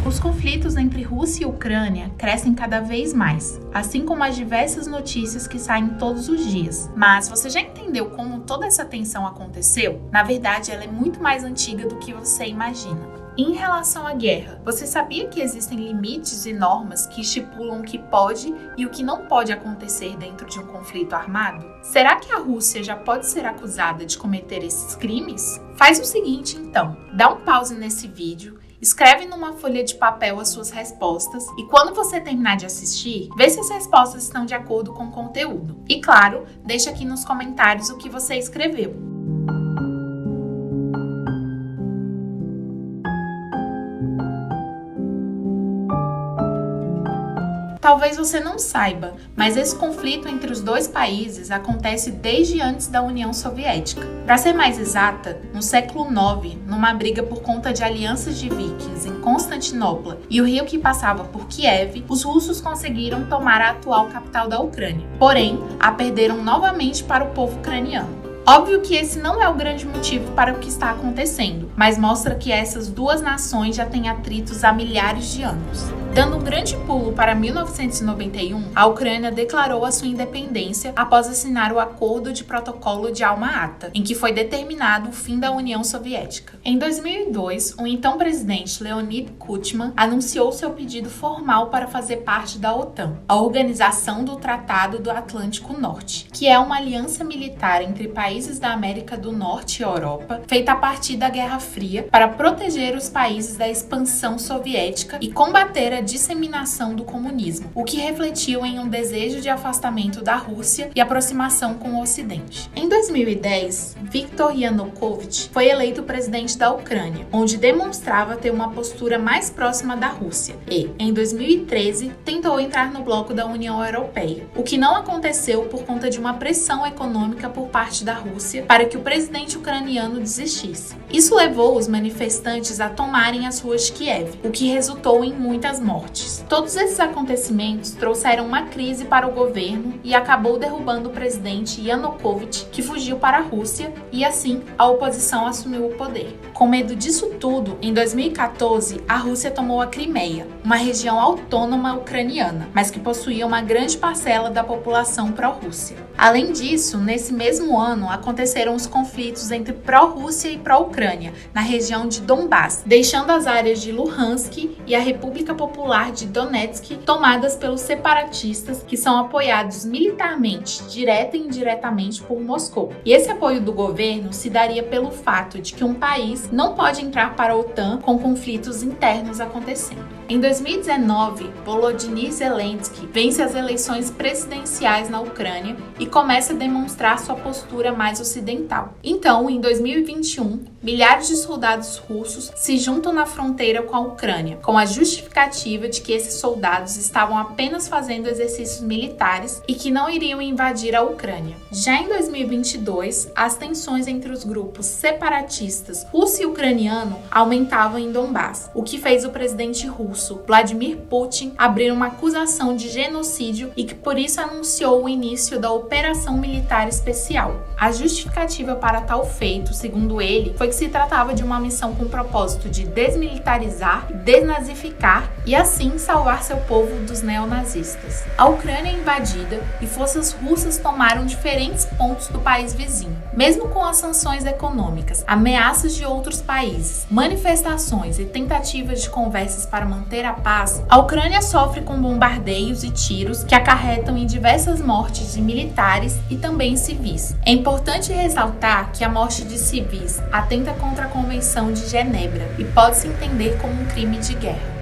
Os conflitos entre Rússia e Ucrânia crescem cada vez mais, assim como as diversas notícias que saem todos os dias. Mas você já entendeu como toda essa tensão aconteceu? Na verdade, ela é muito mais antiga do que você imagina. Em relação à guerra, você sabia que existem limites e normas que estipulam o que pode e o que não pode acontecer dentro de um conflito armado? Será que a Rússia já pode ser acusada de cometer esses crimes? Faz o seguinte então, dá um pause nesse vídeo, escreve numa folha de papel as suas respostas e quando você terminar de assistir, vê se as respostas estão de acordo com o conteúdo. E claro, deixa aqui nos comentários o que você escreveu. Talvez você não saiba, mas esse conflito entre os dois países acontece desde antes da União Soviética. Para ser mais exata, no século IX, numa briga por conta de alianças de vikings em Constantinopla e o rio que passava por Kiev, os russos conseguiram tomar a atual capital da Ucrânia. Porém, a perderam novamente para o povo ucraniano. Óbvio que esse não é o grande motivo para o que está acontecendo, mas mostra que essas duas nações já têm atritos há milhares de anos. Dando um grande pulo para 1991, a Ucrânia declarou a sua independência após assinar o Acordo de Protocolo de Alma-Ata, em que foi determinado o fim da União Soviética. Em 2002, o então presidente Leonid Kuchma anunciou seu pedido formal para fazer parte da OTAN, a Organização do Tratado do Atlântico Norte, que é uma aliança militar entre países da América do Norte e Europa, feita a partir da Guerra Fria para proteger os países da expansão soviética e combater a disseminação do comunismo, o que refletiu em um desejo de afastamento da Rússia e aproximação com o Ocidente. Em 2010, Viktor Yanukovych foi eleito presidente da Ucrânia, onde demonstrava ter uma postura mais próxima da Rússia e, em 2013, tentou entrar no bloco da União Europeia, o que não aconteceu por conta de uma pressão econômica por parte da Rússia para que o presidente ucraniano desistisse. Isso levou os manifestantes a tomarem as ruas de Kiev, o que resultou em muitas mortes. Todos esses acontecimentos trouxeram uma crise para o governo e acabou derrubando o presidente Yanukovych, que fugiu para a Rússia, e assim a oposição assumiu o poder. Com medo disso tudo, em 2014, a Rússia tomou a Crimeia, uma região autônoma ucraniana, mas que possuía uma grande parcela da população pró-Rússia. Além disso, nesse mesmo ano, aconteceram os conflitos entre pró-Rússia e pró-Ucrânia, na região de Donbass, deixando as áreas de Luhansk e a República Popular de Donetsk tomadas pelos separatistas, que são apoiados militarmente, direta e indiretamente por Moscou. E esse apoio do governo se daria pelo fato de que um país não pode entrar para a OTAN com conflitos internos acontecendo. Em 2019, Volodymyr Zelensky vence as eleições presidenciais na Ucrânia e começa a demonstrar sua postura mais ocidental. Então, em 2021, milhares de soldados russos se juntam na fronteira com a Ucrânia, com a justificativa de que esses soldados estavam apenas fazendo exercícios militares e que não iriam invadir a Ucrânia. Já em 2022, as tensões entre os grupos separatistas russo e ucraniano aumentavam em Donbass, o que fez o presidente russo, Vladimir Putin, abrir uma acusação de genocídio e que por isso anunciou o início da Operação Militar Especial. A justificativa para tal feito, segundo ele, foi que se tratava de uma missão com o propósito de desmilitarizar, desnazificar e assim salvar seu povo dos neonazistas. A Ucrânia é invadida e forças russas tomaram diferentes pontos do país vizinho. Mesmo com as sanções econômicas, ameaças de outros países, manifestações e tentativas de conversas para manter a paz, a Ucrânia sofre com bombardeios e tiros que acarretam em diversas mortes de militares e também civis. É importante ressaltar que a morte de civis atenta contra a Convenção de Genebra e pode-se entender como um crime de guerra.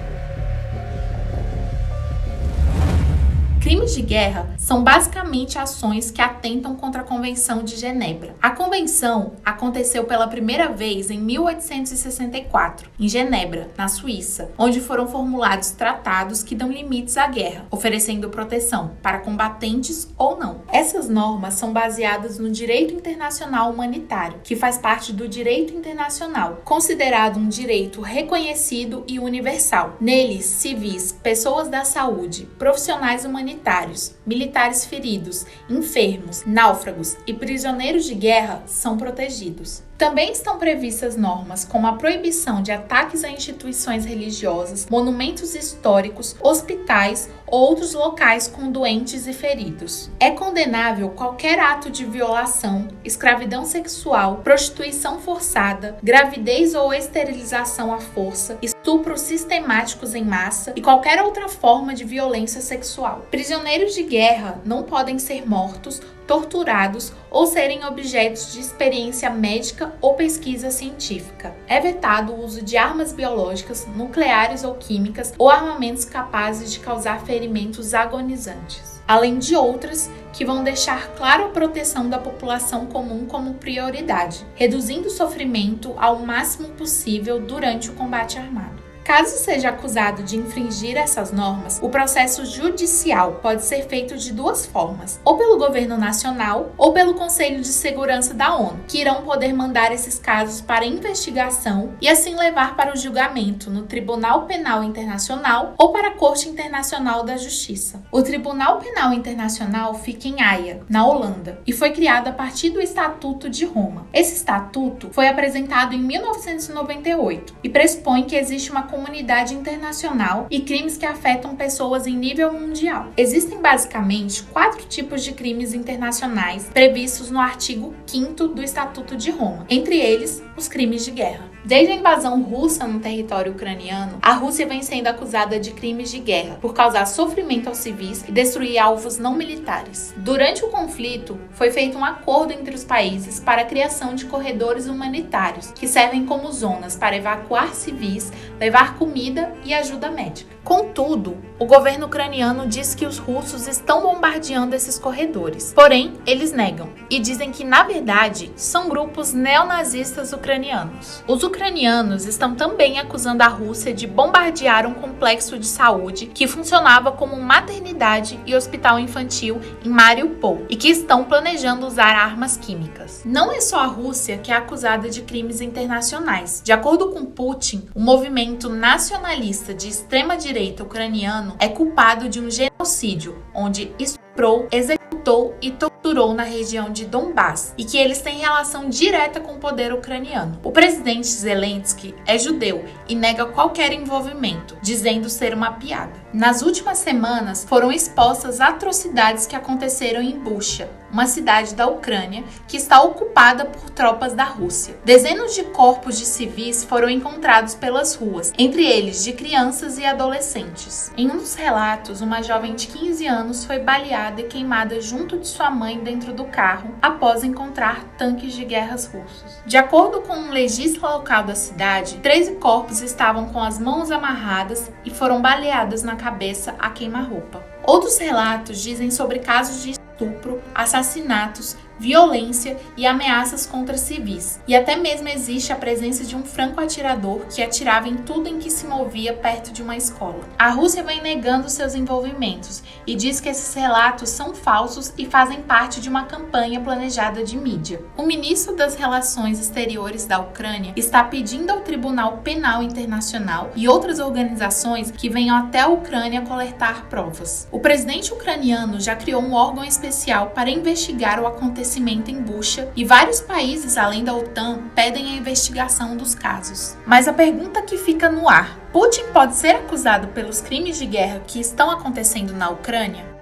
Crimes de guerra são basicamente ações que atentam contra a Convenção de Genebra. A convenção aconteceu pela primeira vez em 1864, em Genebra, na Suíça, onde foram formulados tratados que dão limites à guerra, oferecendo proteção para combatentes ou não. Essas normas são baseadas no direito internacional humanitário, que faz parte do direito internacional, considerado um direito reconhecido e universal. Neles, civis, pessoas da saúde, profissionais humanitários humanitários, militares feridos, enfermos, náufragos e prisioneiros de guerra são protegidos. Também estão previstas normas como a proibição de ataques a instituições religiosas, monumentos históricos, hospitais ou outros locais com doentes e feridos. É condenável qualquer ato de violação, escravidão sexual, prostituição forçada, gravidez ou esterilização à força, estupros sistemáticos em massa e qualquer outra forma de violência sexual. Prisioneiros de guerra não podem ser mortos, torturados ou serem objetos de experiência médica ou pesquisa científica. É vetado o uso de armas biológicas, nucleares ou químicas ou armamentos capazes de causar ferimentos agonizantes, além de outras que vão deixar claro a proteção da população comum como prioridade, reduzindo o sofrimento ao máximo possível durante o combate armado. Caso seja acusado de infringir essas normas, o processo judicial pode ser feito de duas formas, ou pelo governo nacional ou pelo Conselho de Segurança da ONU, que irão poder mandar esses casos para investigação e assim levar para o julgamento no Tribunal Penal Internacional ou para a Corte Internacional da Justiça. O Tribunal Penal Internacional fica em Haia, na Holanda, e foi criado a partir do Estatuto de Roma. Esse estatuto foi apresentado em 1998 e pressupõe que existe uma comunidade internacional e crimes que afetam pessoas em nível mundial. Existem basicamente 4 tipos de crimes internacionais previstos no artigo 5º do Estatuto de Roma, entre eles os crimes de guerra. Desde a invasão russa no território ucraniano, a Rússia vem sendo acusada de crimes de guerra por causar sofrimento aos civis e destruir alvos não militares. Durante o conflito, foi feito um acordo entre os países para a criação de corredores humanitários, que servem como zonas para evacuar civis, levar comida e ajuda médica. Contudo, o governo ucraniano diz que os russos estão bombardeando esses corredores. Porém, eles negam e dizem que, na verdade, são grupos neonazistas ucranianos. Os ucranianos estão também acusando a Rússia de bombardear um complexo de saúde que funcionava como maternidade e hospital infantil em Mariupol e que estão planejando usar armas químicas. Não é só a Rússia que é acusada de crimes internacionais. De acordo com Putin, o movimento nacionalista de extrema-direita ucraniano é culpado de um genocídio, onde estuprou, executou e torturou na região de Donbass, e que eles têm relação direta com o poder ucraniano. O presidente Zelensky é judeu e nega qualquer envolvimento, dizendo ser uma piada. Nas últimas semanas, foram expostas atrocidades que aconteceram em Bucha, uma cidade da Ucrânia que está ocupada por tropas da Rússia. Dezenas de corpos de civis foram encontrados pelas ruas, entre eles de crianças e adolescentes. Em um dos relatos, uma jovem de 15 anos foi baleada e queimada junto de sua mãe dentro do carro após encontrar tanques de guerras russos. De acordo com um legista local da cidade, 13 corpos estavam com as mãos amarradas e foram baleadas na cabeça a queima-roupa. Outros relatos dizem sobre casos de estupro, assassinatos, violência e ameaças contra civis. E até mesmo existe a presença de um franco-atirador que atirava em tudo em que se movia perto de uma escola. A Rússia vem negando seus envolvimentos e diz que esses relatos são falsos e fazem parte de uma campanha planejada de mídia. O ministro das Relações Exteriores da Ucrânia está pedindo ao Tribunal Penal Internacional e outras organizações que venham até a Ucrânia coletar provas. O presidente ucraniano já criou um órgão especial para investigar o acontecimento em Bucha e vários países, além da OTAN, pedem a investigação dos casos. Mas a pergunta que fica no ar: Putin pode ser acusado pelos crimes de guerra que estão acontecendo na Ucrânia?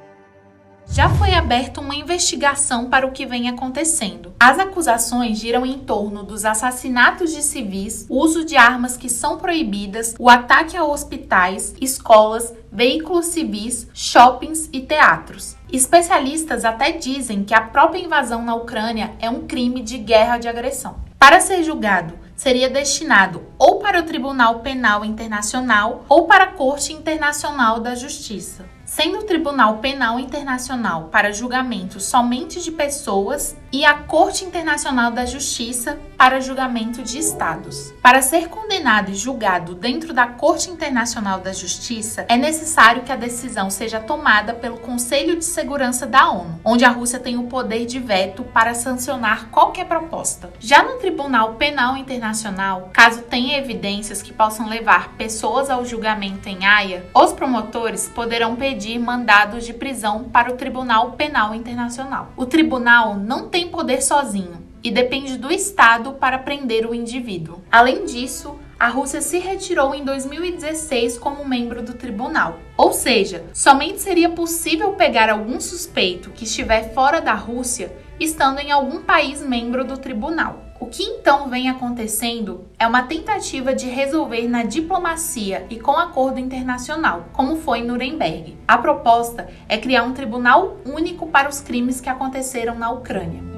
Já foi aberta uma investigação para o que vem acontecendo. As acusações giram em torno dos assassinatos de civis, o uso de armas que são proibidas, o ataque a hospitais, escolas, veículos civis, shoppings e teatros. Especialistas até dizem que a própria invasão na Ucrânia é um crime de guerra de agressão. Para ser julgado, seria destinado ou para o Tribunal Penal Internacional ou para a Corte Internacional da Justiça, sendo o Tribunal Penal Internacional para julgamento somente de pessoas e a Corte Internacional da Justiça para julgamento de estados. Para ser condenado e julgado dentro da Corte Internacional da Justiça, é necessário que a decisão seja tomada pelo Conselho de Segurança da ONU, onde a Rússia tem o poder de veto para sancionar qualquer proposta. Já no Tribunal Penal Internacional, caso tenha evidências que possam levar pessoas ao julgamento em Haia, os promotores poderão pedir expedir mandados de prisão para o Tribunal Penal Internacional. O tribunal não tem poder sozinho e depende do Estado para prender o indivíduo. Além disso, a Rússia se retirou em 2016 como membro do tribunal. Ou seja, somente seria possível pegar algum suspeito que estiver fora da Rússia estando em algum país membro do tribunal. O que então vem acontecendo é uma tentativa de resolver na diplomacia e com acordo internacional, como foi em Nuremberg. A proposta é criar um tribunal único para os crimes que aconteceram na Ucrânia.